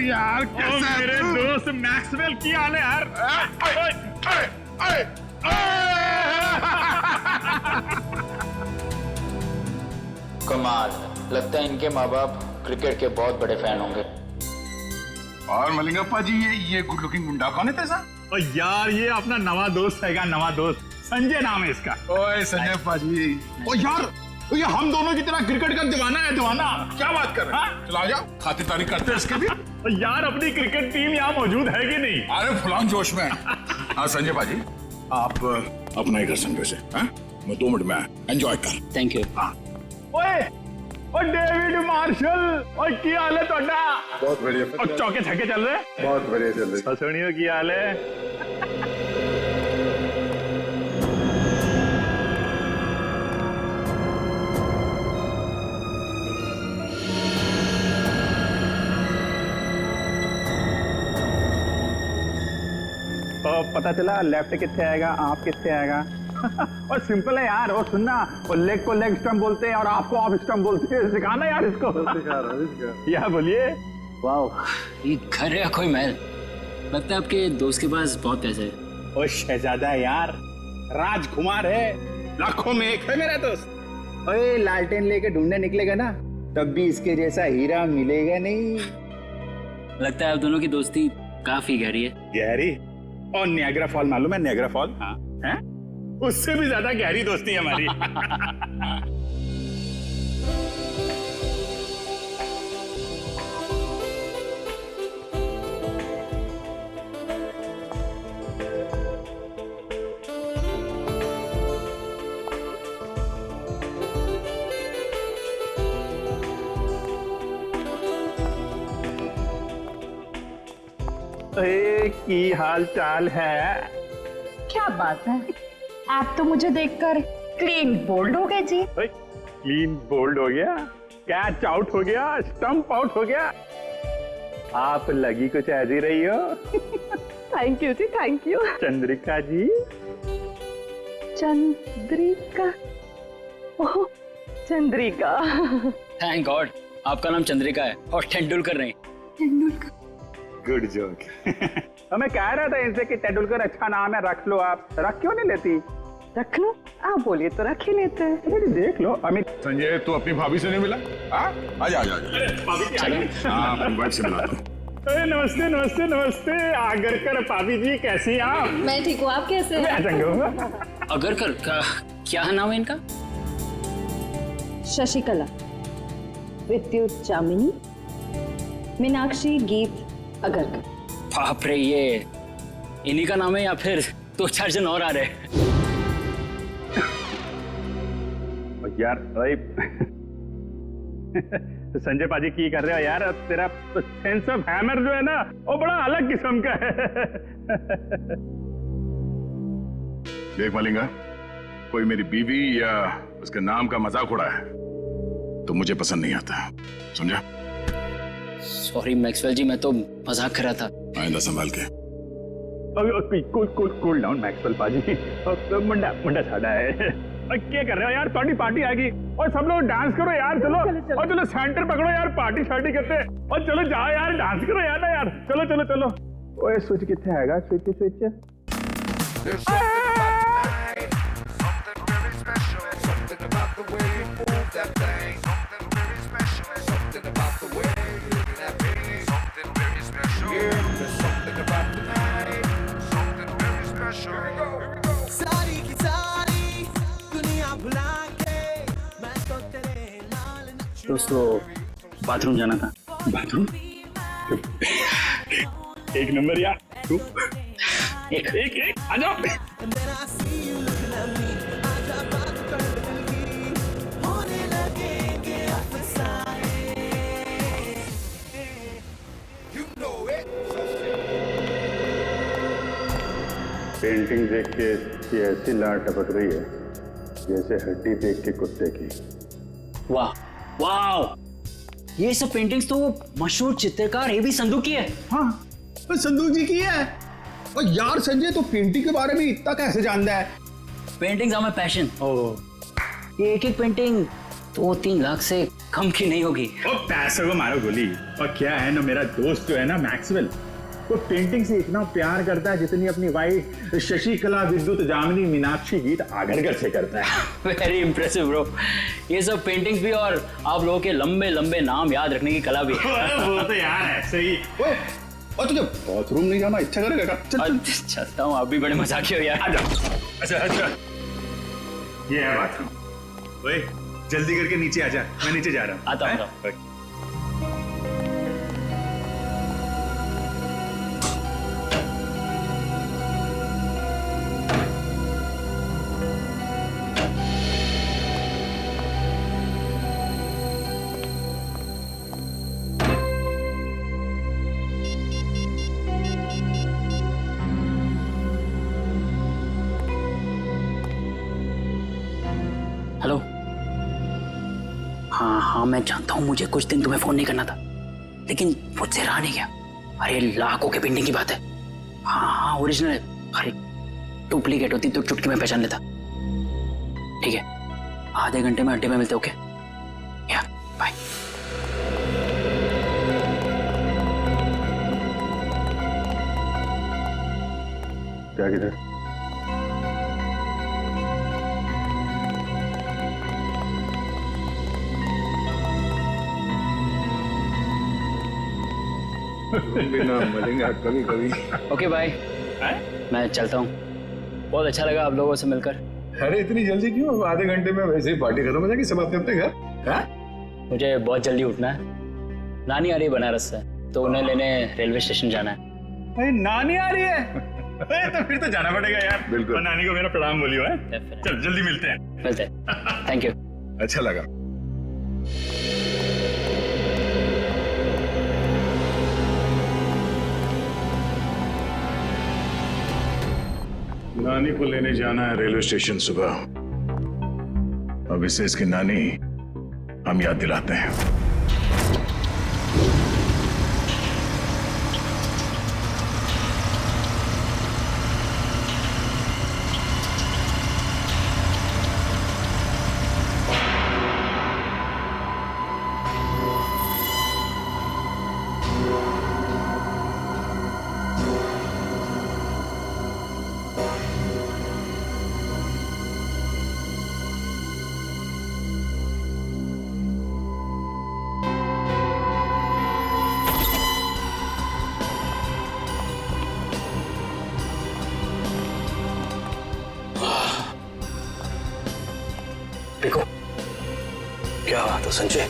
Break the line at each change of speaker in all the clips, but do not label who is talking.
यार कैसा है
मेरे दोस्त मैक्सवेल की हाल है यार।
कमाल, लगता है इनके माँ बाप क्रिकेट के बहुत बड़े फैन होंगे।
और मलिंगप्पा जी ये गुड लुकिंग मुंडा कौन है तेजा?
और यार ये अपना नवा दोस्त है, नवा दोस्त संजय नाम है इसका।
ओए संजय जी,
ओ यार ये हम दोनों की तरह क्रिकेट का दीवाना है, दीवाना।
क्या बात कर रहे हैं? चला जाओ, खातिरदारी करते हैं इसके भी।
और यार अपनी क्रिकेट टीम यहाँ मौजूद है कि नहीं?
अरे फुलान जोश में। हाँ संजय जी, आप अपना ही कर संजय से, मैं 2 मिनट में एंजॉय कर।
Thank you.
हाँ
ओए ओ डेविड मार्शल, और की हाल है तोड़ा?
बहुत बढ़िया।
और चौके छक्के चल रहे?
बहुत बढ़िया चल रही।
ससुनियों की हाल है? पता चला लेफ्ट किससे आएगा, आप किससे आएगा। और सिंपल है यार, वो सुनना, वो लेग को लेग स्टंप बोलते हैं और आपको ऑफ स्टंप बोलते हैं। सिखाना यार इसको। या बोलिए।
वाह, ये घर है कोई महल? लगता है आपके दोस्त के पास बहुत पैसे है।
ओ शहजादा है यार, राजकुमार है, लाखों में एक है मेरा दोस्त।
ओए लालटेन लेके ढूंढने निकलेगा ना, तब भी इसके जैसा हीरा मिलेगा नहीं।
लगता है आप दोनों की दोस्ती काफी गहरी है।
गहरी? और नियाग्रा फॉल मालूम है? Niagara fall? हाँ। हैं? उससे भी ज्यादा गहरी दोस्ती है हमारी। की हाल चाल है?
क्या बात है, आप तो मुझे देखकर क्लीन बोल्ड हो गए जी।
क्लीन बोल्ड हो गया, कैच आउट हो गया, स्टंप आउट हो गया। आप लगी कुछ ऐसी रही हो।
Thank you ji, thank you.
Chandrika ji.
Chandrika? Oh Chandrika.
Thank God, आपका नाम चंद्रिका है और तेंदुलकर नहीं।
तेंदुलकर?
Good joke. मैं कह रहा था इनसे कि तेंदुलकर अच्छा नाम है, रख लो। आप रख क्यों नहीं लेती?
रख लो, आप बोलिए तो रख ही लेते हैं।
देख लो अमित।
संजय तू अपनी भाभी से नहीं मिला? आजा आजा आजा। हाँ अपनी वाइफ से मिला।
नमस्ते नमस्ते नमस्ते। आगरकर भाभी जी, कैसी हैं आप?
मैं ठीक हूँ, आप कैसे हैं?
अगरकर का क्या नाम है इनका?
शशिकला, विद्युत चामिनी, मीनाक्षी, गीत अगरकर।
बाप रे, ये इन्हीं का नाम है या फिर 2-4 जन और आ रहे हैं?
यार संजय पाजी की कर रहे हो यार? तेरा सेंस ऑफ हैमर जो है ना, वो बड़ा अलग किस्म का है।
देख मलिंगा, कोई मेरी बीवी या उसके नाम का मजाक उड़ा है तो मुझे पसंद नहीं आता, समझा?
सॉरी मैक्सवेल जी, मैं तो मजाक कर रहा था।
आइंदा संभाल के।
कूल डाउन मैक्सवेल पाजी। मुंडा मुंडा सादा है। क्या कर रहे हो यार? थोड़ी पार्टी आएगी और सब लोग डांस करो यार। चलो और चलो सेंटर पकड़ो यार, पार्टी शार्टी करते हैं। और चलो जाओ यार, डांस करो यार ना यार। चलो चलो चलो। ओए स्विच कितने आएगा? Switch switch.
दोस्तों बाथरूम जाना था।
बाथरूम? एक नंबर यार। तू एक एक एक आ जाओ। पेंटिंग देख के इसकी ऐसी लार टपक रही है जैसे हड्डी देख के कुत्ते की।
वाह वाह, ये सब पेंटिंग्स तो मशहूर चित्रकार एबी संधू की है।
हाँ संधू जी की है। और यार संजय तो पेंटिंग के बारे में इतना कैसे जानता है?
Paintings are my passion. ये एक एक पेंटिंग 2-3 लाख से कम की नहीं होगी।
ओ पैसों को मारो गोली। और क्या है ना, मेरा दोस्त जो है ना मैक्सवेल, वो पेंटिंग से इतना प्यार करता है जितनी अपनी वाइफ शशिकला, विद्युत, जामिनी, मीनाक्षी, गीत आगरकर से करता है।
Very impressive bro. ये सब पेंटिंग्स भी और आप लोगों के लंबे लंबे नाम याद रखने की कला भी है।
वो तो यार ऐसे ही।
और तुझे बाथरूम नहीं जाना इच्छा करेगा? चल
चलता हूँ, आप भी बड़े मजाकिये हो यार।
अच्छा अच्छा, ये है बाथरूम। ओए जल्दी करके नीचे आ जा, मैं नीचे जा रहा हूँ।
आता हूँ। हेलो। हाँ मैं जानता हूँ मुझे कुछ दिन तुम्हें फोन नहीं करना था, लेकिन मुझसे रहा नहीं गया। अरे लाखों के पेंटिंग की बात है। हाँ ओरिजिनल है। अरे डुप्लीकेट होती तो चुटकी में पहचान लेता। ठीक है, आधे घंटे में अड्डे में मिलते। ओके या बाय।
क्या किधर?
बिना मिलेंगे कभी कभी।
Okay bye. मैं चलता हूँ। बहुत अच्छा लगा आप लोगों से मिलकर।
अरे इतनी जल्दी क्यों? आधे घंटे में वैसे ही पार्टी खत्म हो जाएगी, सब अपने अपने घर। हाँ?
मुझे बहुत जल्दी उठना है। नानी आ रही है बनारस से, तो उन्हें लेने रेलवे स्टेशन जाना है।
अरे नानी आ रही है? अरे तो फिर तो जाना पड़ेगा यार।
बिल्कुल।
और नानी को मेरा प्रणाम बोलियो है।
Definitely।
चल जल्दी मिलते हैं।
मिलते हैं। Thank you.
अच्छा लगा। नानी को लेने जाना है रेलवे स्टेशन सुबह। अब इसे इसकी नानी हम याद दिलाते हैं।
देखो क्या बात है संजय।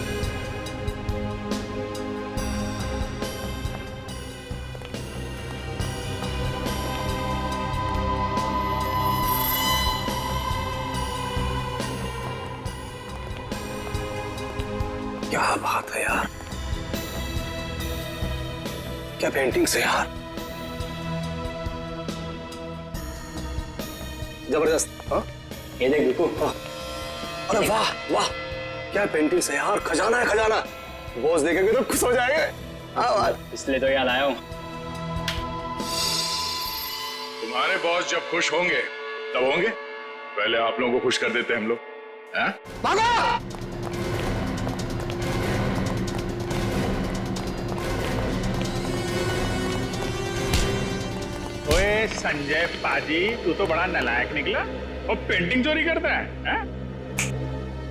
क्या बात है यार, क्या पेंटिंग्स है यार, जबरदस्त। हाँ
ये देख देखो।
हाँ। अरे वाह वाह, क्या पेंटिंग्स है यार, खजाना है खजाना। बॉस देखेंगे तो खुश हो जाएंगे। हाँ बात,
इसलिए तो याद आया हूँ।
तुम्हारे बॉस जब खुश होंगे तब होंगे, पहले आप लोगों को खुश कर देते हैं हम लोग। हाँ?
भागो।
ओए संजय पाजी, तू तो बड़ा नालायक निकला और पेंटिंग चोरी करता है, हैं?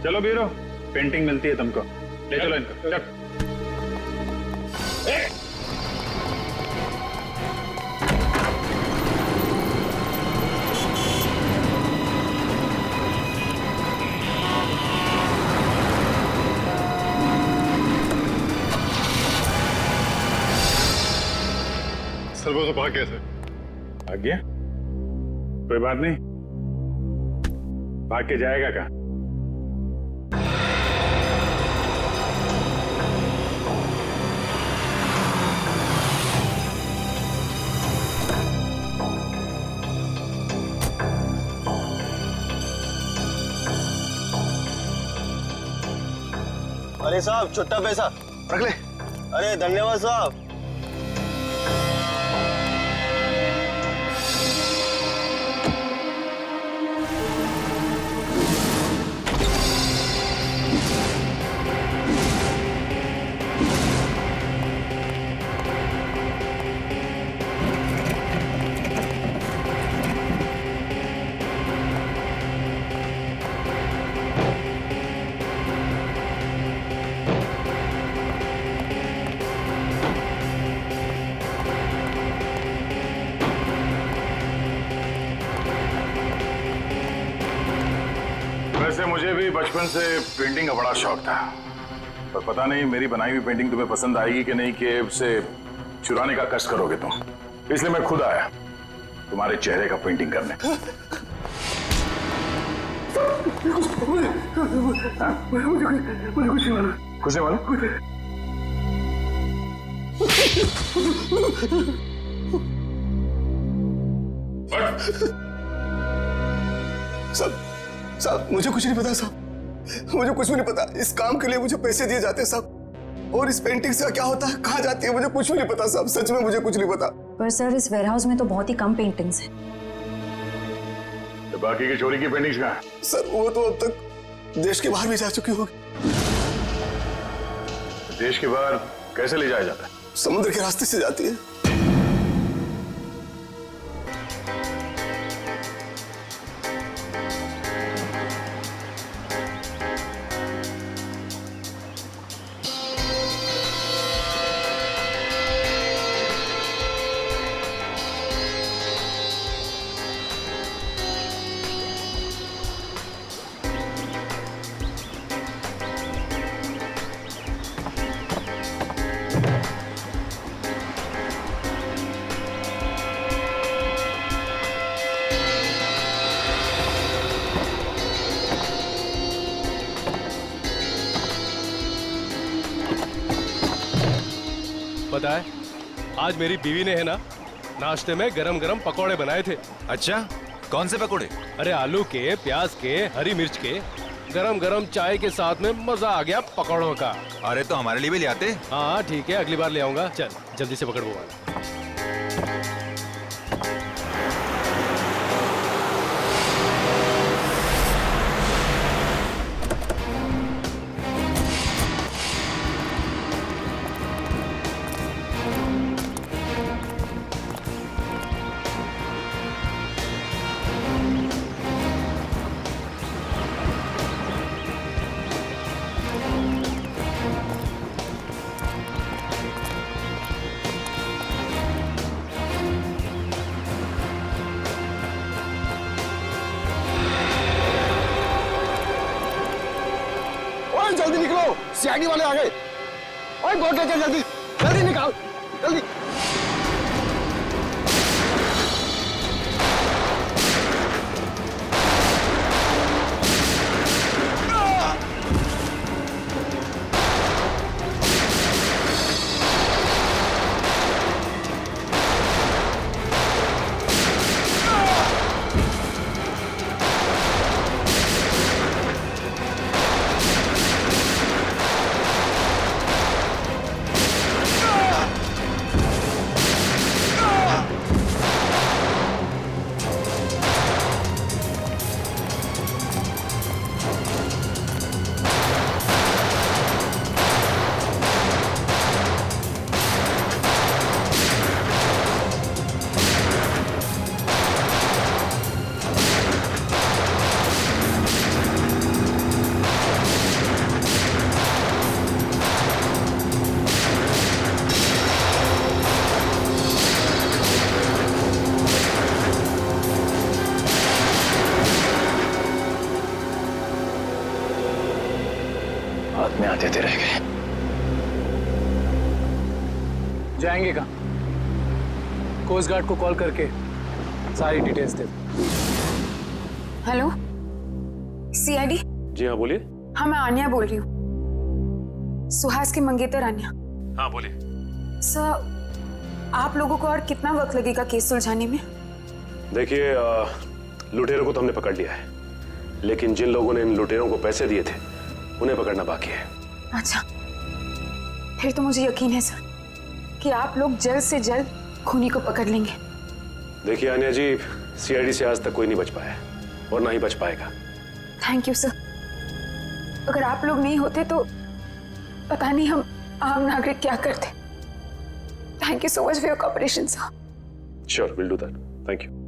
चलो बीरो, पेंटिंग मिलती है तुमको। ले चलो इनको। चल।
सर वो तो भाग गया सर।
भाग गया? कोई बात नहीं, भाग के जाएगा कहाँ?
अरे साहब छुट्टा पैसा
रख ले।
अरे धन्यवाद साहब।
वैसे मुझे भी बचपन से पेंटिंग का बड़ा शौक था, पर पता नहीं मेरी बनाई हुई पेंटिंग तुम्हें पसंद आएगी कि नहीं, कि उसे चुराने का कष्ट करोगे तुम। इसलिए मैं खुद आया तुम्हारे चेहरे का पेंटिंग करने। मुझे कुछ नहीं मालूम। कुछ नहीं मालूम?
साहब मुझे कुछ नहीं पता साहब, मुझे कुछ भी नहीं पता। इस काम के लिए मुझे पैसे दिए जाते हैं साहब, और इस पेंटिंग से क्या होता है, कहाँ जाती है, मुझे कुछ भी नहीं पता साहब। सच में मुझे कुछ नहीं पता।
पर सर इस वेयरहाउस में तो बहुत ही कम पेंटिंग्स हैं।
तो बाकी की चोरी की पेंटिंग्स कहाँ हैं?
सर वो तो अब तक देश के बाहर भी जा चुकी होगी।
देश के बाहर कैसे ले जाया जाता है?
समुद्र के रास्ते से जाती है।
पता है आज मेरी बीवी ने है ना नाश्ते में गरम गरम पकौड़े बनाए थे।
अच्छा, कौन से पकौड़े?
अरे आलू के, प्याज के, हरी मिर्च के, गरम गरम चाय के साथ में मजा आ गया पकौड़ों का।
अरे तो हमारे लिए भी ले आते।
हाँ ठीक है, अगली बार ले आऊंगा। चल जल्दी से पकड़ वो वाला।
जल्दी निकलो, सीआईडी वाले आ गए। ओए बोट लेकर जल्दी जल्दी निकाल, जल्दी।
हाथ में आते थे रह गए।
जाएंगे कहाँ? कोस्ट गार्ड को कॉल करके सारी डिटेल्स दे।
Hello CID.
जी हाँ बोलिए।
हाँ मैं आन्या बोल रही हूँ, सुहास की मंगेतर आन्या।
हाँ बोलिए।
सर आप लोगों को और कितना वक्त लगेगा केस सुलझाने में?
देखिए लुटेरों को तो हमने पकड़ लिया है, लेकिन जिन लोगों ने इन लुटेरों को पैसे दिए थे उन्हें पकड़ना बाकी है।
अच्छा फिर तो मुझे यकीन है सर कि आप लोग जल्द से जल्द खूनी को पकड़ लेंगे।
देखिए आन्या जी, सीआईडी से आज तक कोई नहीं बच पाया और ना ही बच पाएगा।
Thank you sir. अगर आप लोग नहीं होते तो पता नहीं हम आम नागरिक क्या करते। Thank you so much for your cooperation sir.
Sure, will do that. Thank you.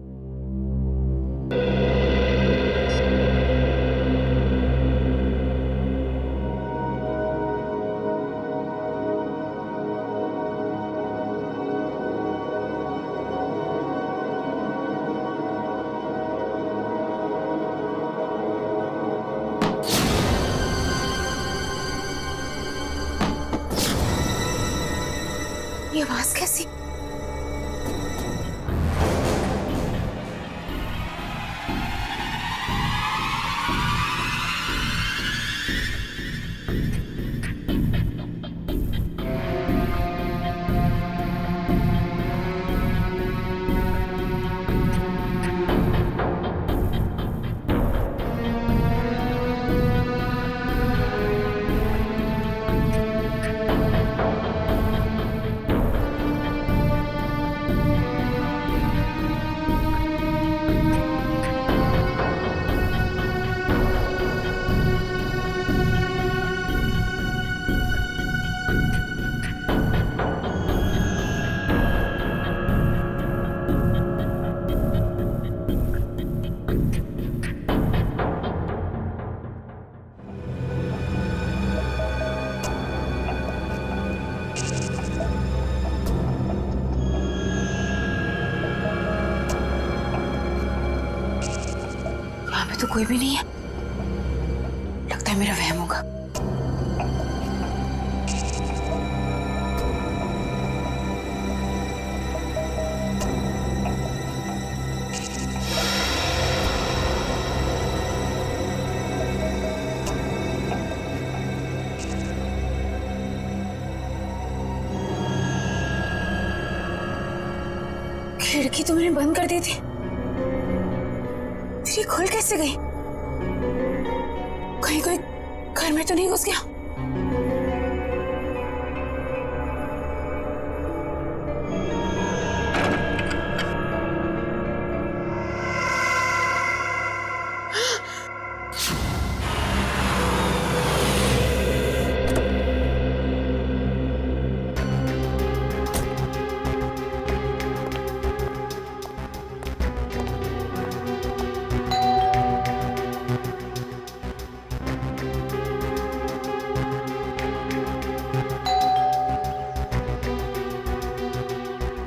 ये आवाज कैसी? तो कोई भी नहीं है, लगता है मेरा वहम होगा। खिड़की तो मैंने बंद कर दी थी, फिर ये खुल कैसे गई? कहीं कोई घर में तो नहीं घुस गया?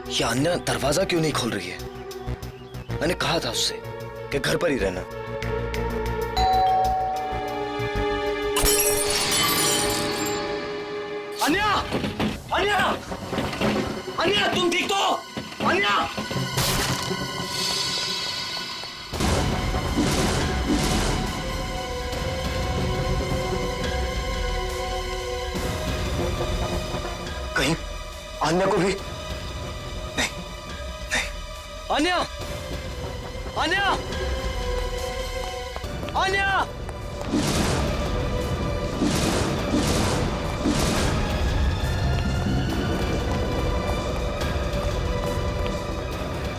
ये अन्या दरवाजा क्यों नहीं खोल रही है? मैंने कहा था उससे कि घर पर ही रहना। अन्या! अन्या! अन्या, तुम ठीक तो? अन्या! कहीं अन्या को भी अन्या! अन्या! अन्या!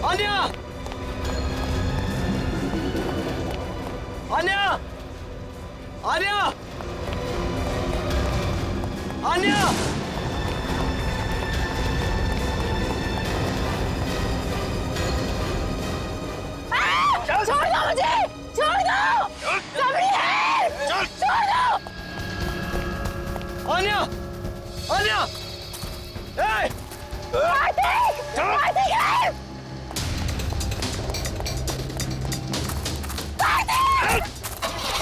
अन्या! अन्या! अन्या! अन्या!
छोड़ दो मुझे! छोड़ दो! सबरी है! छोड़ दो!
अन्या! अन्या! ए!
कार्तिक! कार्तिक है! कार्तिक!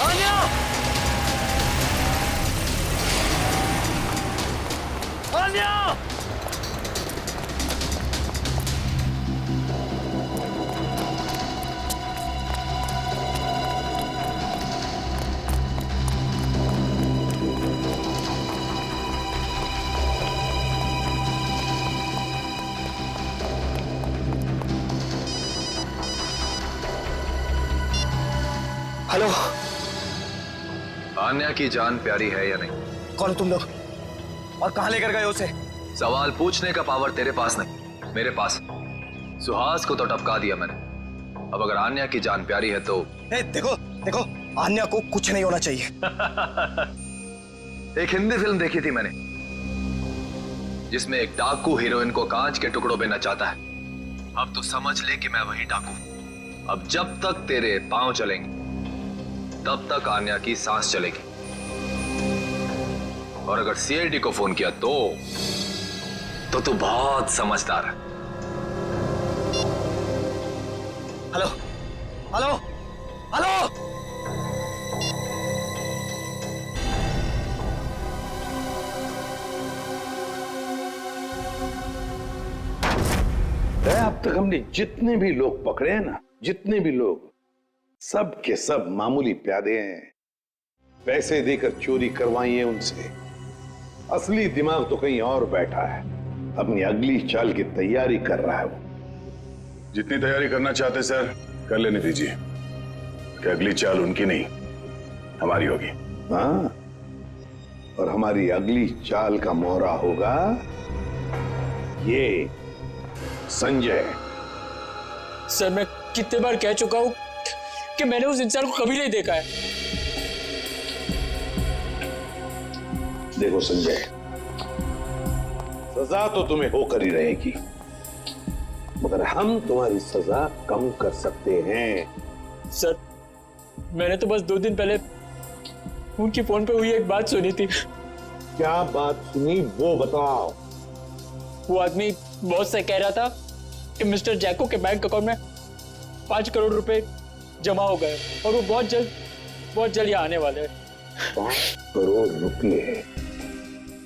अन्या! अन्या! हेलो,
आन्या की जान प्यारी है या नहीं?
कौन हो तुम लोग और कहां लेकर गए उसे?
सवाल पूछने का पावर तेरे पास नहीं, मेरे पास। सुहास को तो टपका दिया मैंने, अब अगर आन्या की जान प्यारी है तो
देखो देखो, आन्या को कुछ नहीं होना चाहिए।
एक हिंदी फिल्म देखी थी मैंने, जिसमें एक डाकू हीरोइन को कांच के टुकड़ों में नचाता है। अब तो समझ ले कि मैं वही डाकू। अब जब तक तेरे पांव चलेंगे तब तक आन्या की सांस चलेगी। और अगर सीआईडी को फोन किया तो तू बहुत समझदार है।
Hello hello hello.
अब तक हमने जितने भी लोग पकड़े हैं ना, जितने भी लोग, सब के सब मामूली प्यादे हैं। पैसे देकर चोरी करवाई है उनसे। असली दिमाग तो कहीं और बैठा है, अपनी अगली चाल की तैयारी कर रहा है वो।
जितनी तैयारी करना चाहते सर कर लेने दीजिए, कि अगली चाल उनकी नहीं हमारी होगी।
हाँ, और हमारी अगली चाल का मोहरा होगा ये संजय।
सर मैं कितने बार कह चुका हूं कि मैंने उस इंसान को कभी नहीं देखा है।
देखो संजय, सजा तो तुम्हें होकर ही रहेगी, मगर हम तुम्हारी सजा कम कर सकते हैं।
सर मैंने तो बस 2 दिन पहले उनकी फोन पे हुई एक बात सुनी थी।
क्या बात सुनी वो बताओ।
वो आदमी बॉस से कह रहा था कि मिस्टर जैको के बैंक अकाउंट में 5 करोड़ रुपए जमा हो गए और वो बहुत जल्द यहाँ आने वाले हैं।
5 करोड़ रुपए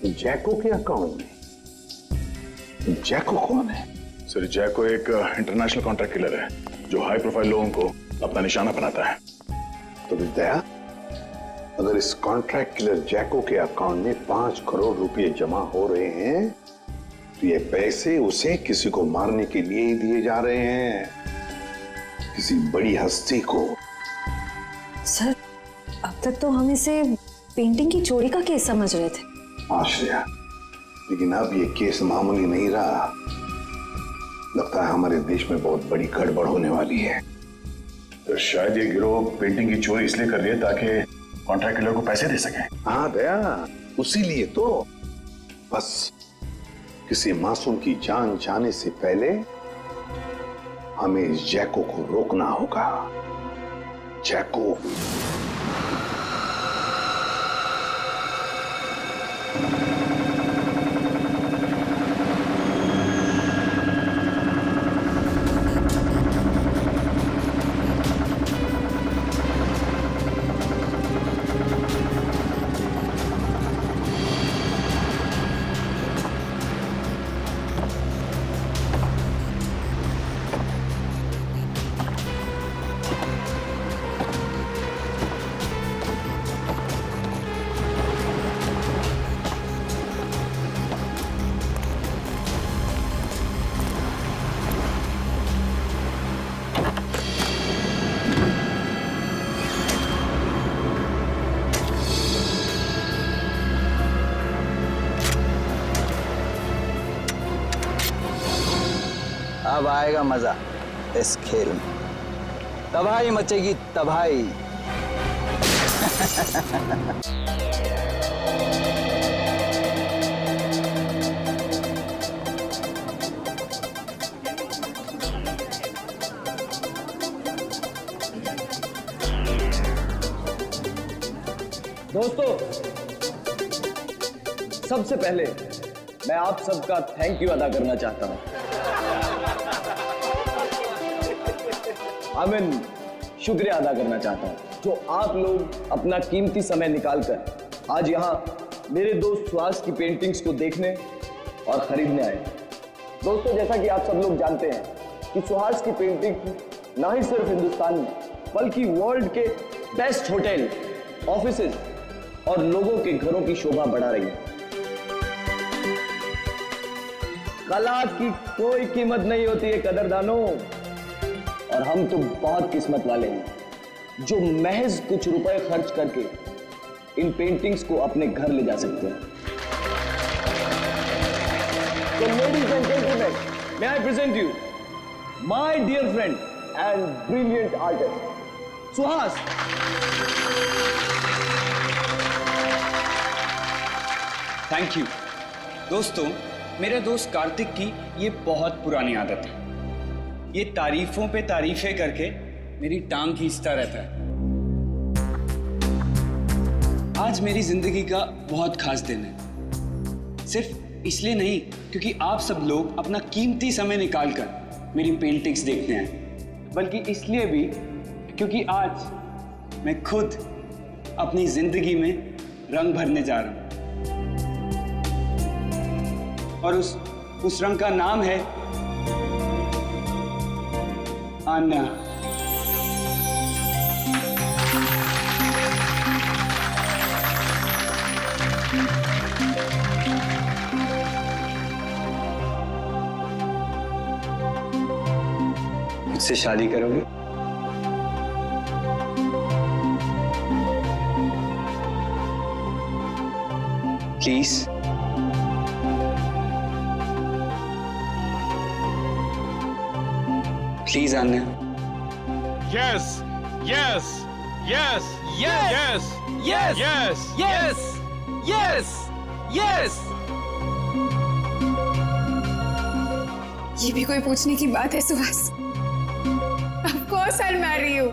जैको के अकाउंट में? जैको कौन है?
सर जैको एक इंटरनेशनल कॉन्ट्रैक्ट किलर है जो हाई प्रोफाइल लोगों को अपना निशाना बनाता है।
तो विद्या, अगर इस कॉन्ट्रैक्ट किलर जैको के अकाउंट में 5 करोड़ रुपए जमा हो रहे हैं तो ये पैसे उसे किसी को मारने के लिए ही दिए जा रहे हैं, किसी बड़ी हस्ती को।
सर अब तक तो हम इसे पेंटिंग की चोरी का केस समझ रहे थे।
आश्रया, लेकिन अब ये केस मामूली नहीं रहा। लगता है हमारे देश में बहुत बड़ी गड़बड़ होने वाली है।
तो शायद ये गिरोह पेंटिंग की चोरी इसलिए कर रही है ताकि कॉन्ट्रैक्ट किलर को पैसे दे सके।
हाँ दया, उसी लिए तो। बस किसी मासूम की जान जाने से पहले हमें इस जैको को रोकना होगा। जैको
अब आएगा मजा इस खेल में। तबाही मचेगी तबाही।
दोस्तों, सबसे पहले मैं आप सबका थैंक यू अदा करना चाहता हूं। शुक्रिया अदा करना चाहता हूं जो आप लोग अपना कीमती समय निकालकर आज यहां मेरे दोस्त सुहास की पेंटिंग्स को देखने और खरीदने आए। दोस्तों, जैसा कि आप सब लोग जानते हैं कि सुहास की पेंटिंग ना ही सिर्फ हिंदुस्तान में बल्कि वर्ल्ड के बेस्ट होटल, ऑफिसेज और लोगों के घरों की शोभा बढ़ा रही है। कला की कोई कीमत नहीं होती है कदरदानों, और हम तो बहुत किस्मत वाले हैं जो महज कुछ रुपए खर्च करके इन पेंटिंग्स को अपने घर ले जा सकते हैं। तो ladies and gentleman, may I present you my dear friend and brilliant artist Suhas.
Thank you. दोस्तों,
मेरे दोस्त कार्तिक की ये बहुत पुरानी आदत है। ये तारीफों पे तारीफें करके मेरी टांग खींचता रहता है। आज मेरी जिंदगी का बहुत खास दिन है, सिर्फ इसलिए नहीं क्योंकि आप सब लोग अपना कीमती समय निकालकर मेरी पेंटिंग्स देखते हैं, बल्कि इसलिए भी क्योंकि आज मैं खुद अपनी जिंदगी में रंग भरने जा रहा हूं, और उस रंग का नाम है आन्या। मुझसे शादी करोगे? Please. Please Anya.
Yes, yes, yes, yes, yes, yes, yes, yes, yes.
ये भी कोई पूछने की बात है Suhas? Of course I'll marry you.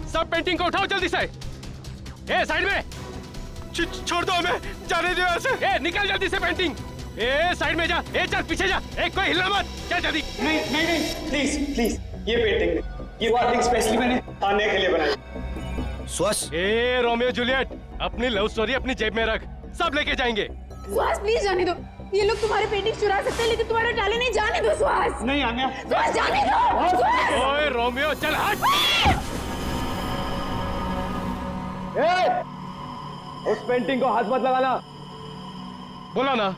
सब पेंटिंग को उठाओ जल्दी से। ए साइड में, छोड़ दो हमें, जाने दो यहाँ से। ए निकल जल्दी से पेंटिंग। ए साइड में जा, ए चल पीछे जा, ए कोई हिलना मत, चल जल्दी।
नहीं नहीं नहीं, प्लीज प्लीज, ये पेंटिंग नहीं, ये पेंटिंग स्पेशली मैंने आन्या के लिए बनाई।
सुहास। ए रोमियो जूलियट, अपनी लव स्टोरी अपनी जेब में रख, सब लेके जाएंगे।
सुहास प्लीज जाने दो, ये लोग तुम्हारे पेंटिंग चुरा सकते हैं लेकिन तुम्हारा टैलेंट नहीं जाने दो सुहास।
नहीं आन्या,
सुहास जाने दो।
ओए रोमियो चल हट।
उस पेंटिंग को हाथ मत लगाना।
बोला ना,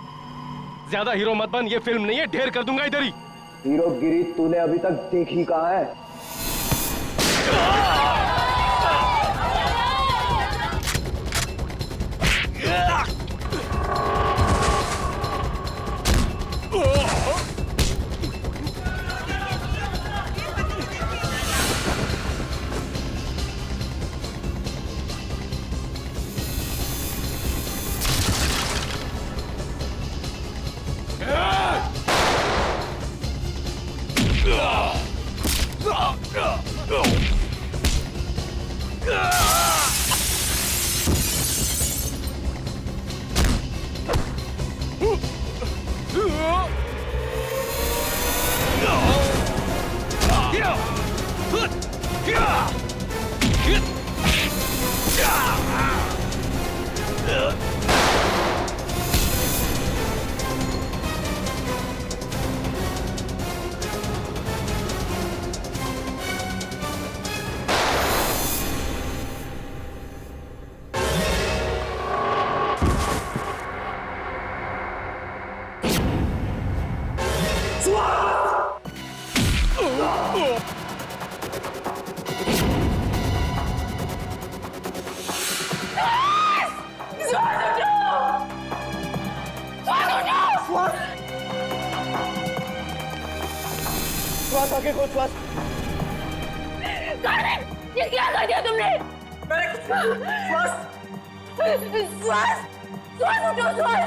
ज्यादा हीरो मत बन, ये फिल्म नहीं है, ढेर कर दूंगा इधर ही।
हीरोगिरी तूने अभी तक देखी कहाँ है?
श्वास आगे को श्वास। ये क्या कर दिया तुमने? श्वास श्वास श्वास उठो श्वास।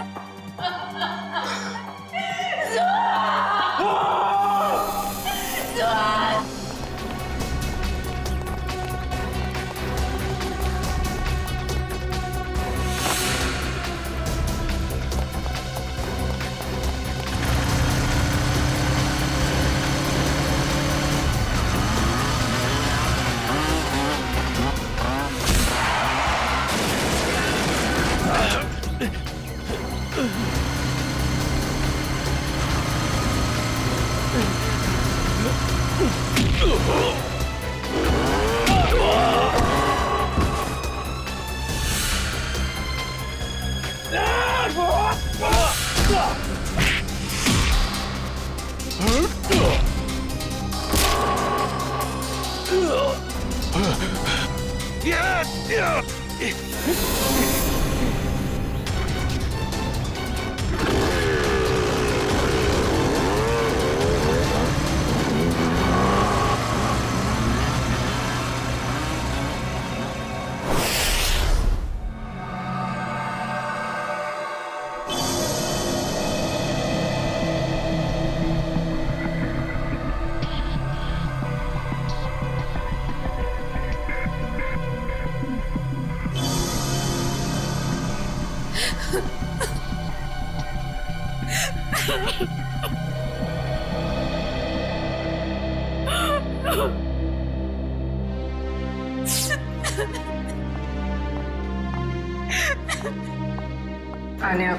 आन्या,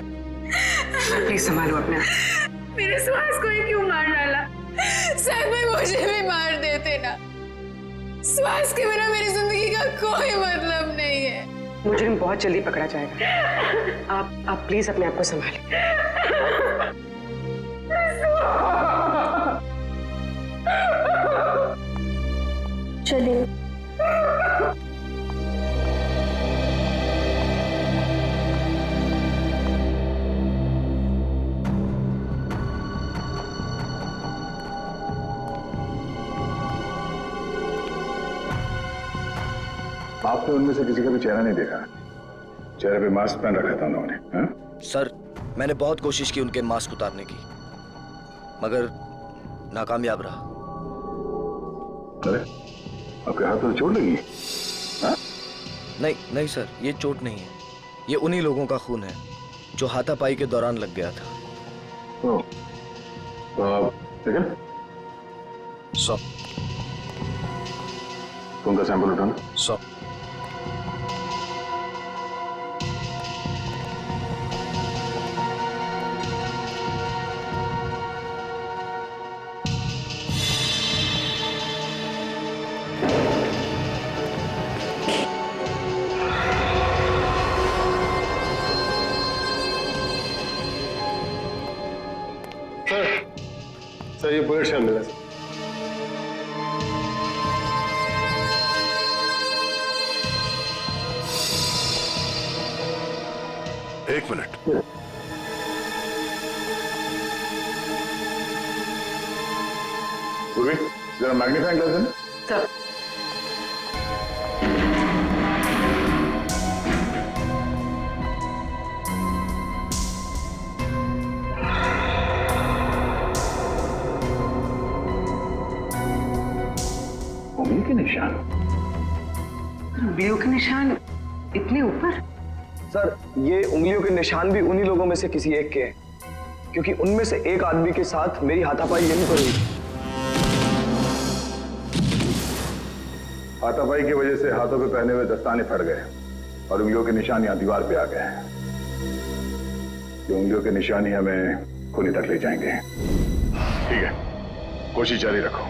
प्लीज संभालो अपने आप।
मेरे सुहास को ही क्यों मार डाला? सर में मुझे भी मार देते ना। सुहास के बिना मेरी जिंदगी का कोई मतलब नहीं है।
मुजरिम बहुत जल्दी पकड़ा जाएगा। आप प्लीज अपने आप को संभालें।
चलिए।
आपने उनमें से किसी का भी चेहरा नहीं देखा? चेहरे पे मास्क पहन रखा था उन्होंने। हाँ?
सर, मैंने बहुत कोशिश की उनके मास्क उतारने की, मगर नाकामयाब रहा।
अरे, आपके हाथ पर चोट लगी? हाँ?
नहीं सर, ये चोट नहीं है। ये उन्हीं लोगों का खून है जो हाथापाई के दौरान लग गया था।
ठीक है?
100।
खून का सैंपल उठाना।
100।
सर ये बुलेट शामिल है।
एक मिनट। पूर्वी, जरा मैग्नीफाइंग ग्लास देना।
सर,
उंगली के निशान।
उंगलियों के निशान इतने ऊपर?
सर, ये उंगलियों के निशान भी उन्हीं लोगों में से किसी एक के हैं, क्योंकि उनमें से एक आदमी के साथ मेरी हाथापाई यहीं पर हुई।
हाथापाई की वजह से हाथों पे पहने हुए दस्ताने फट गए और उंगलियों के निशान यहाँ दीवार पे आ गए हैं। ये उंगलियों के निशान ही हमें खूनी तक ले जाएंगे। ठीक है, कोशिश जारी रखो।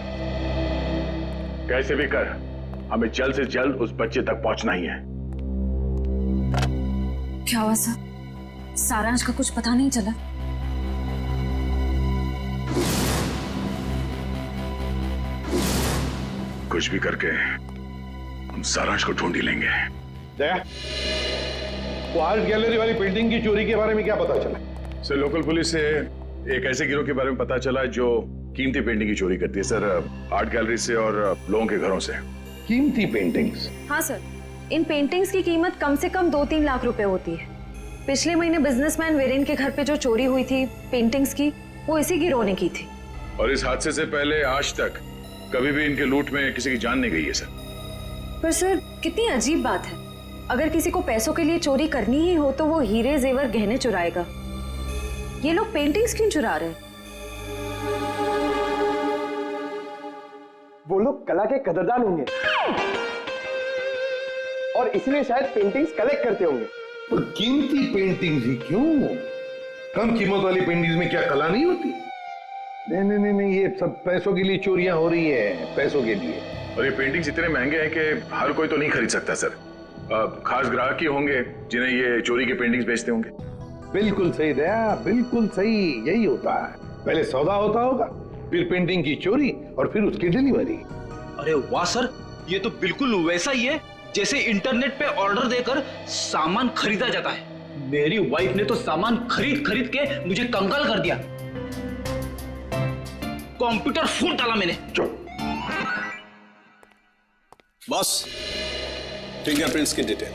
कैसे भी कर हमें जल्द से जल्द उस बच्चे तक पहुंचना ही है।
क्या हुआ सर? सारांश का कुछ पता नहीं चला?
कुछ भी करके हम सारांश को ढूंढ ही लेंगे।
जया, वो आर्ट गैलरी वाली पेंटिंग की चोरी के बारे में क्या पता चला?
सर, लोकल पुलिस से एक ऐसे गिरोह के बारे में पता चला जो कीमती पेंटिंग की चोरी करती है सर, आर्ट गैलरी से और लोगों के घरों से।
कीमती पेंटिंग्स?
हाँ सर, इन पेंटिंग्स की कीमत कम से कम 2-3 लाख रुपए होती है। पिछले महीने बिजनेसमैन वीरेन के घर पे जो चोरी हुई थी पेंटिंग्स की, वो इसी गिरोह ने की थी।
और इस हादसे से पहले आज तक कभी भी इनके लूट में किसी की जान नहीं गई है सर।
पर सर, कितनी अजीब बात है, अगर किसी को पैसों के लिए चोरी करनी ही हो तो वो हीरे जेवर गहने चुराएगा। ये लोग पेंटिंग्स क्यों चुरा रहे हैं?
वो लोग कला के कदरदान होंगे और इसलिए शायद पेंटिंग्स कलेक्ट करते होंगे।
तो कीमती पेंटिंग्स ही क्यों? कम कीमत वाली पेंटिंग्स में क्या कला नहीं होती? नहीं, ये सब पैसों के लिए चोरियां हो रही है, पैसों के लिए।
और ये पेंटिंग्स इतने महंगे हैं कि हर कोई तो नहीं खरीद सकता सर। खास ग्राहक ही होंगे जिन्हें ये चोरी की पेंटिंग्स बेचते होंगे।
बिल्कुल सही दया, बिल्कुल सही, यही होता है। पहले सौदा होता होगा, फिर पेंटिंग की चोरी और फिर उसकी डिलीवरी।
अरे वाह सर, ये तो बिल्कुल वैसा ही है जैसे इंटरनेट पे ऑर्डर देकर सामान खरीदा जाता है। मेरी वाइफ ने तो सामान खरीद खरीद के मुझे कंगाल कर दिया। कंप्यूटर फूट डाला मैंने।
बॉस, फिंगरप्रिंट्स की डिटेल।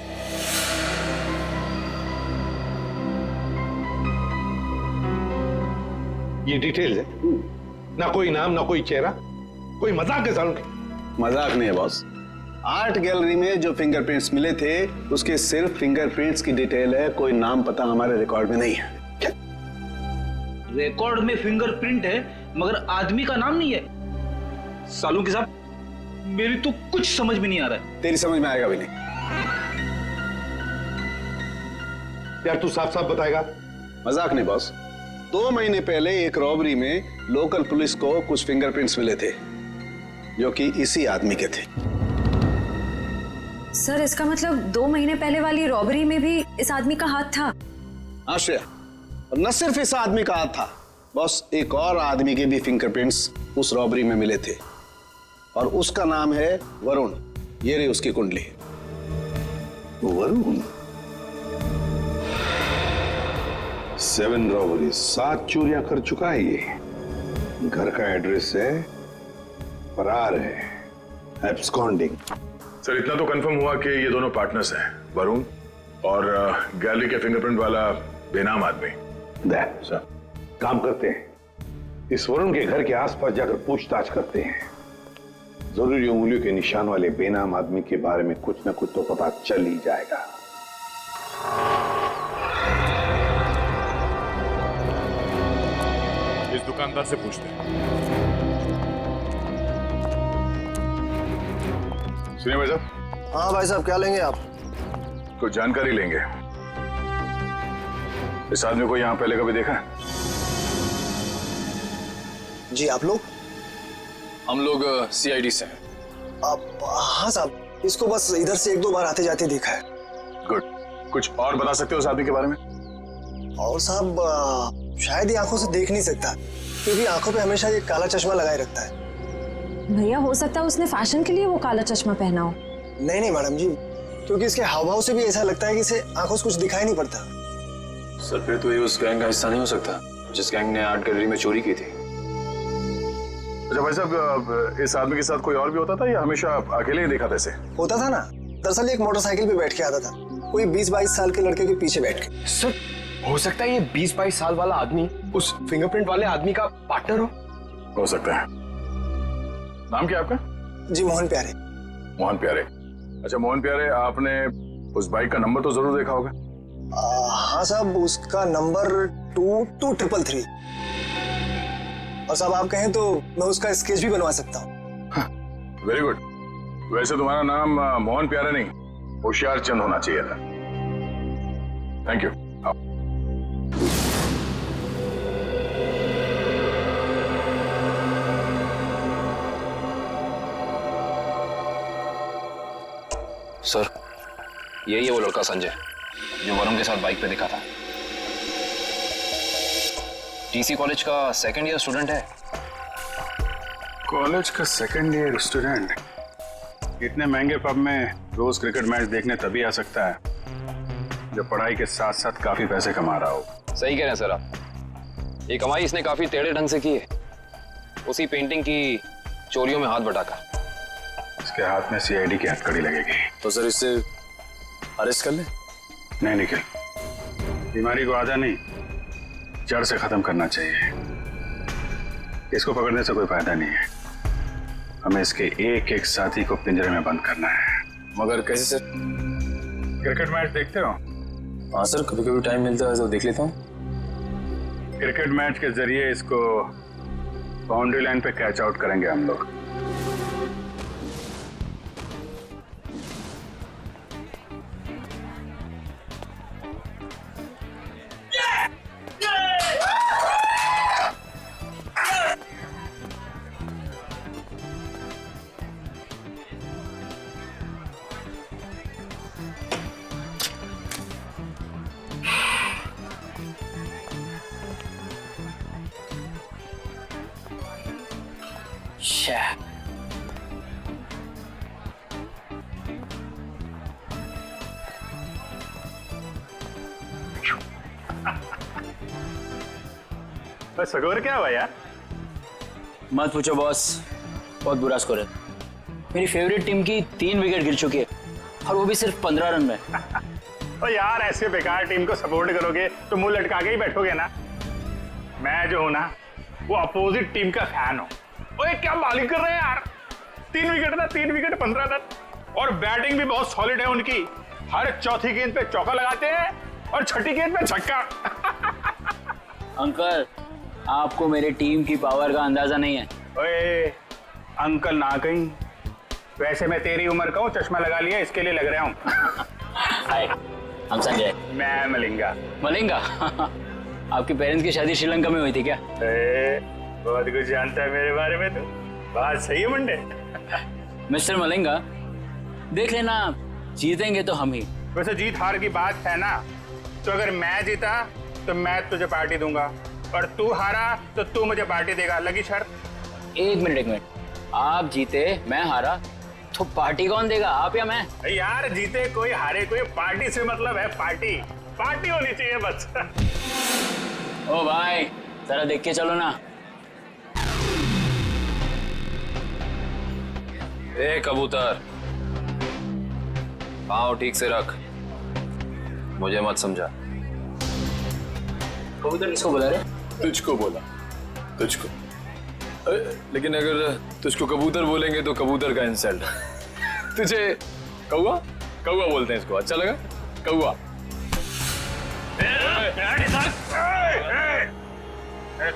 ये डिटेल्स है, ना कोई नाम ना कोई चेहरा, कोई मजाक है सालों की।
मजाक नहीं है बॉस। आर्ट गैलरी में जो फिंगरप्रिंट्स मिले थे उसके सिर्फ फिंगरप्रिंट्स की डिटेल है, कोई नाम पता हमारे रिकॉर्ड में नहीं है।
रिकॉर्ड में फिंगरप्रिंट है मगर आदमी का नाम नहीं है। सालू के साहब, मेरी तो कुछ समझ में नहीं आ रहा है।
तेरी समझ में आएगा भी नहीं।
यार तू साफ साफ बताएगा।
मजाक नहीं बॉस। 2 महीने पहले एक रॉबरी में लोकल पुलिस को कुछ फिंगरप्रिंट्स मिले थे जो कि इसी आदमी के थे।
सर, इसका मतलब 2 महीने पहले वाली रॉबरी में भी इस आदमी का हाथ था?
आश्रया, और न सिर्फ इस आदमी का हाथ था बॉस, एक और आदमी के भी फिंगरप्रिंट्स उस रॉबरी में मिले थे और उसका नाम है वरुण। ये रही उसकी कुंडली।
वरुण 7 रॉबरी, 7 चोरियां कर चुका है ये। घर का एड्रेस है, फरार है, एब्सकॉन्डिंग।
सर इतना तो कंफर्म हुआ कि ये दोनों पार्टनर्स हैं, वरुण और गैलरी के फिंगरप्रिंट वाला बेनाम आदमी।
सर काम करते हैं, इस वरुण के घर के आसपास जाकर पूछताछ करते हैं। जरूरी उंगलियों के निशान वाले बेनाम आदमी के बारे में कुछ न कुछ तो पता चल ही जाएगा।
इस दुकानदार से पूछते हैं। सुनिए भाई साहब।
हाँ भाई साहब, क्या लेंगे आप?
कुछ जानकारी लेंगे। इस आदमी को यहाँ पहले कभी देखा है?
जी, आप लोग?
हम लोग CID से हैं।
हाँ साहब, इसको बस इधर से 1-2 बार आते जाते देखा है।
गुड। कुछ और बता सकते हो उस आदमी के बारे में?
और साहब शायद ही आंखों से देख नहीं सकता क्योंकि आंखों पे हमेशा ये काला चश्मा लगाए रखता है।
भैया, हो सकता है उसने फैशन के लिए वो काला चश्मा पहना हो।
नहीं मैडम जी, क्योंकि इसके हाव भाव से भी ऐसा लगता है कि इसे आंखों से कुछ दिखाई नहीं पड़ता।
सर फिर तो ये उस गैंग का हिस्सा नहीं हो सकता जिस गैंग ने आर्ट गैलरी में चोरी की थी।
अच्छा भाई साहब, इस आदमी के साथ कोई और भी होता था या हमेशा अकेले ही देखा था इसे?
होता था ना, दरअसल एक मोटरसाइकिल पे बैठ के आता था, कोई 20-22 साल के लड़के के पीछे बैठ के।
सर हो सकता है ये 20-22 साल वाला आदमी उस फिंगरप्रिंट वाले आदमी का पार्टनर
हो सकता है। नाम क्या आपका?
जी, मोहन प्यारे।
मोहन प्यारे। अच्छा मोहन प्यारे, आपने उस बाइक का नंबर तो जरूर देखा होगा?
हाँ साहब, उसका नंबर 2233। और साहब आप कहें तो मैं उसका स्केच भी बनवा सकता हूँ।
Very good. वैसे तुम्हारा नाम मोहन प्यारे नहीं, होशियार चंद होना चाहिए था। Thank you.
सर यही है वो लड़का संजय जो वरुण के साथ बाइक पे दिखा था। TC कॉलेज का 2nd ईयर स्टूडेंट है।
कॉलेज का 2nd ईयर स्टूडेंट इतने महंगे पब में रोज क्रिकेट मैच देखने तभी आ सकता है जब पढ़ाई के साथ साथ काफी पैसे कमा रहा हो।
सही कह रहे हैं सर आप। ये कमाई इसने काफी टेढ़े ढंग से की है, उसी पेंटिंग की चोरियों में हाथ बटाकर।
इसके हाथ में CID की हथकड़ी लगेगी।
तो सर इससे अरेस्ट कर ले?
नहीं निखिल, बीमारी को आधा नहीं जड़ से खत्म करना चाहिए। इसको पकड़ने से कोई फायदा नहीं है, हमें इसके एक एक साथी को पिंजरे में बंद करना है।
मगर कैसे सर?
क्रिकेट मैच देखते हो?
हाँ सर, कभी कभी टाइम मिलता है तो देख लेता हूँ।
क्रिकेट मैच के जरिए इसको बाउंड्री लाइन पे कैच आउट करेंगे हम लोग। बस स्कोर क्या हुआ यार?
मत पूछो बॉस, बहुत बुरा स्कोर है। मेरी फेवरेट टीम की 3 विकेट गिर चुकी है और वो भी सिर्फ 15 रन में।
तो यार ऐसे बेकार टीम को सपोर्ट करोगे तो मुंह लटका के ही बैठोगे ना। मैं जो हूं ना वो अपोजिट टीम का फैन हूं। ओए क्या बॉलिंग कर रहे हैं यार, 3 विकेट ना, 3 विकेट 15 रन, और बैटिंग भी बहुत सॉलिड है उनकी। हर चौथी गेंद पे चौका लगाते हैं और छठी गेंद पे छक्का।
अंकल, आपको मेरी टीम की पावर का अंदाजा नहीं है।
ओए अंकल ना कहीं, वैसे मैं तेरी उम्र का हूँ, चश्मा लगा लिया इसके लिए लग रहा हूँ।
हाय, हम संजय।
मैं मलिंगा।
मलिंगा? आपके पेरेंट्स की शादी श्रीलंका में हुई थी क्या?
बहुत कुछ जानता है मेरे बारे में तो। बात सही है मुंडे।
मिस्टर मलिंगा, देख लेना, जीतेंगे तो हम ही।
वैसे जीत हार की बात है ना, तो अगर मैं जीता तो मैं तुझे पार्टी दूंगा, और तू हारा तो तू मुझे पार्टी देगा। लगी शर्त?
एक मिनट, आप जीते मैं हारा तो पार्टी कौन देगा, आप या मैं?
यार जीते कोई हारे कोई, पार्टी से मतलब है पार्टी, पार्टी होनी चाहिए बस।
ओ भाई, जरा देख के चलो ना।
ए कबूतर, पाँव ठीक से रख, मुझे मत समझा।
कबूतर किसको बुला रहे?
तुझको बोला, तुझको। लेकिन अगर तुझको कबूतर बोलेंगे तो कबूतर का इंसल्ट। तुझे कौवा कौवा बोलते हैं इसको, अच्छा लगा? कौवा।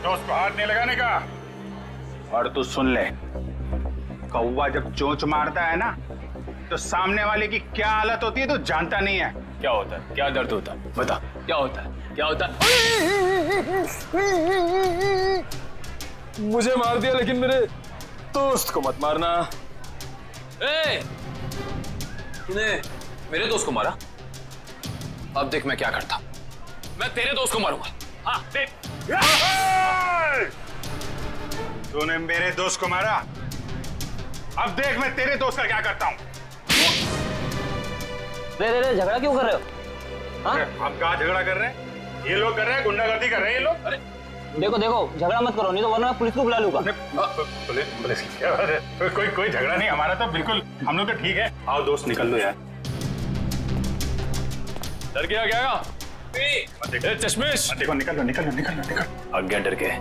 दोस्त को हाथ नहीं लगाने का। और तू सुन ले, कौवा जब चोंच मारता है ना तो सामने वाले की क्या हालत होती है तो जानता नहीं है।
क्या होता है, क्या दर्द होता है, बता क्या होता है, क्या होता है?
मुझे मार दिया लेकिन मेरे दोस्त को मत मारना। तूने मेरे दोस्त को मारा? अब देख मैं क्या करता, मैं तेरे दोस्त को मारूंगा। हाँ देख।
तूने मेरे दोस्त को मारा, अब देख मैं तेरे दोस्त का क्या करता हूँ।
रे झगड़ा क्यों कर रहे हो? हाँ?
हम कहाँ झगड़ा कर रहे हैं? ये लोग कर रहे हैं, गुंडागर्दी कर रहे हैं ये लोग। अरे
देखो झगड़ा मत करो, नहीं तो वरना मैं पुलिस को बुला लूंगा।
पुलिस की क्या बात है? कोई झगड़ा नहीं, हमारा तो बिल्कुल, हम लोग तो ठीक है। आओ दोस्त निकल लो यार।
डर गया क्या? चश्मेश
देखो, निकल लो।
आज्ञा डर गए,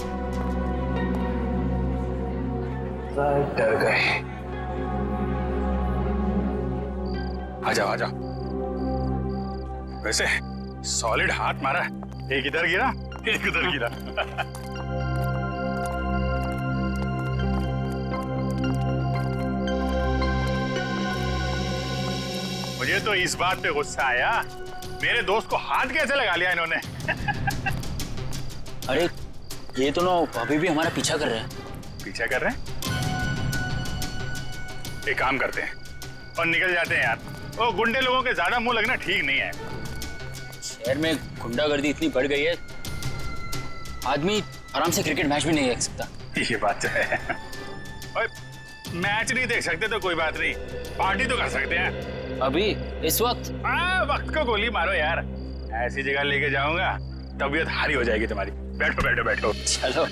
डर गए।
आ जाओ। वैसे सॉलिड हाथ मारा, एक इधर गिरा एक उधर गिरा। मुझे तो इस बात पे गुस्सा आया, मेरे दोस्त को हाथ कैसे लगा लिया इन्होंने।
अरे ये तो ना अभी भी हमारा पीछा कर रहे हैं।
पीछा कर रहे हैं? एक काम करते हैं और निकल जाते हैं यार। वो गुंडे लोगों के ज्यादा मुंह लगना ठीक नहीं है।
शहर में गुंडागर्दी इतनी बढ़ गई है, आदमी आराम से क्रिकेट मैच भी नहीं देख सकता।
ये बात तो है। और मैच नहीं देख सकते तो कोई बात नहीं, पार्टी तो कर सकते हैं।
अभी इस वक्त?
वक्त को गोली मारो यार, ऐसी जगह लेके जाऊंगा तबीयत हारी हो जाएगी तुम्हारी। बैठो।
चलो।